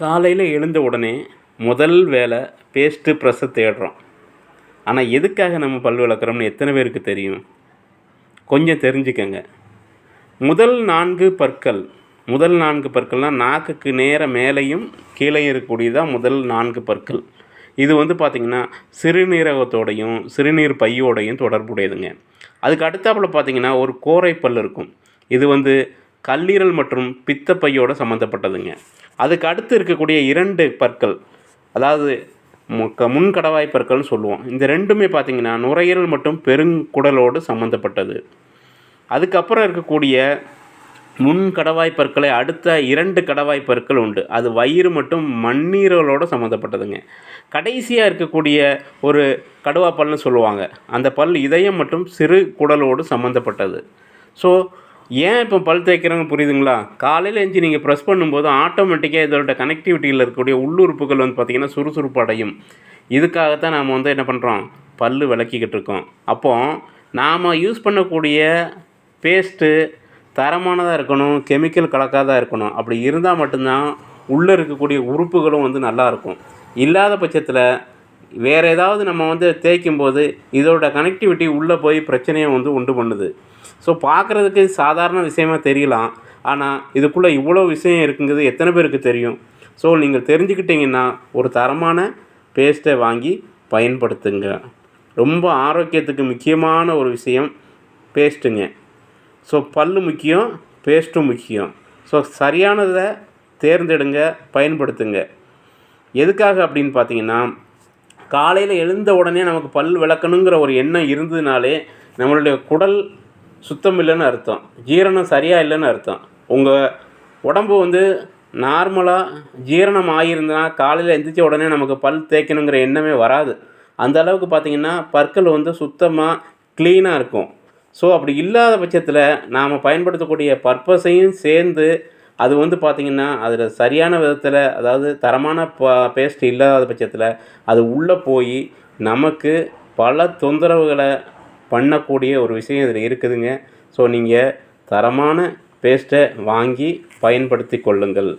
காலையில் எழுந்த உடனே முதல் வேலை பேஸ்ட்டு ப்ரெஷ்ஷை தேடுறோம். ஆனால் எதுக்காக நம்ம பல் விளக்குறோம்னு எத்தனை பேருக்கு தெரியும்? கொஞ்சம் தெரிஞ்சுக்கங்க. முதல் நான்கு பற்கள்னால் நாக்குக்கு நேர மேலேயும் கீழே இருக்கக்கூடியதான் முதல் 4 பற்கள். இது பார்த்திங்கன்னா சிறுநீரகத்தோடையும் சிறுநீர் பையோடையும் தொடர்புடையதுங்க. அதுக்கு அடுத்தாப்புல பார்த்திங்கன்னா ஒரு கோரை பல் இருக்கும். இது கல்லீரல் மற்றும் பித்தப்பையோடு சம்மந்தப்பட்டதுங்க. அதுக்கு அடுத்து இருக்கக்கூடிய 2 பற்கள், அதாவது முன்கடவாய் பற்கள்னு சொல்லுவோம். இந்த ரெண்டுமே பார்த்திங்கன்னா நுரையீரல் மற்றும் பெருங்குடலோடு சம்மந்தப்பட்டது. அதுக்கப்புறம் இருக்கக்கூடிய முன்கடவாய் பற்களை அடுத்த 2 கடவாய் பற்கள் உண்டு. அது வயிறு மற்றும் மண்ணீரலோடு சம்மந்தப்பட்டதுங்க. கடைசியாக இருக்கக்கூடிய ஒரு கடுவாப்பல்னு சொல்லுவாங்க. அந்த பல் இதயம் மற்றும் சிறு குடலோடு சம்மந்தப்பட்டது. ஸோ ஏன் இப்போ பல் தேய்க்கிறோன்னு புரியுதுங்களா? காலையில் எழுந்து நீங்கள் ப்ரெஸ் பண்ணும்போது ஆட்டோமேட்டிக்காக இதோட கனெக்டிவிட்டியில் இருக்கக்கூடிய உள்ளுறுப்புகள் பார்த்திங்கன்னா சுறுசுறுப்பு அடையும். இதுக்காகத்தான் நாம் என்ன பண்ணுறோம், பல் விளக்கிக்கிட்டு இருக்கோம். அப்போது நாம் யூஸ் பண்ணக்கூடிய பேஸ்ட்டு தரமானதாக இருக்கணும், கெமிக்கல் கலக்காதான் இருக்கணும். அப்படி இருந்தால் மட்டும்தான் உள்ளே இருக்கக்கூடிய உறுப்புகளும் நல்லாயிருக்கும். இல்லாத பட்சத்தில் வேறு ஏதாவது நம்ம தேய்க்கும்போது இதோட கனெக்டிவிட்டி உள்ளே போய் பிரச்சனையை உண்டு பண்ணுது. ஸோ பார்க்குறதுக்கு சாதாரண விஷயமாக தெரியலாம், ஆனால் இதுக்குள்ளே இவ்வளோ விஷயம் இருக்குங்கிறது எத்தனை பேருக்கு தெரியும்? ஸோ நீங்கள் தெரிஞ்சுக்கிட்டிங்கன்னா ஒரு தரமான பேஸ்ட்டை வாங்கி பயன்படுத்துங்க. ரொம்ப ஆரோக்கியத்துக்கு முக்கியமான ஒரு விஷயம் பேஸ்ட்டுங்க. ஸோ பல் முக்கியம், பேஸ்ட்டும் முக்கியம். ஸோ சரியானதை தேர்ந்தெடுங்க, பயன்படுத்துங்க. எதுக்காக அப்படின்னு பார்த்தீங்கன்னா, காலையில் எழுந்த உடனே நமக்கு பல் விளக்கணுங்கிற ஒரு எண்ணம் இருந்ததுனாலே நம்மளுடைய குடல் சுத்தம் இல்லைன்னு அர்த்தம், ஜீரணம் சரியாக இல்லைன்னு அர்த்தம். உங்கள் உடம்பு நார்மலாக ஜீரணம் ஆகியிருந்தனா காலையில் எழுந்திரிச்ச உடனே நமக்கு பல் தேய்க்கணுங்கிற எண்ணமே வராது. அந்த அளவுக்கு பார்த்திங்கன்னா பற்கள் சுத்தமாக க்ளீனாக இருக்கும். ஸோ அப்படி இல்லாத பட்சத்தில் நாம் பயன்படுத்தக்கூடிய பர்பஸையும் சேர்ந்து அது பார்த்திங்கன்னா அதில் சரியான விதத்தில், அதாவது தரமான பேஸ்ட் இல்லாத பட்சத்தில் அது உள்ளே போய் நமக்கு பல தொந்தரவுகளை பண்ணக்கூடிய ஒரு விஷயம் இதில் இருக்குதுங்க. ஸோ நீங்கள் தரமான பேஸ்ட்டை வாங்கி பயன்படுத்தி கொள்ளுங்கள்.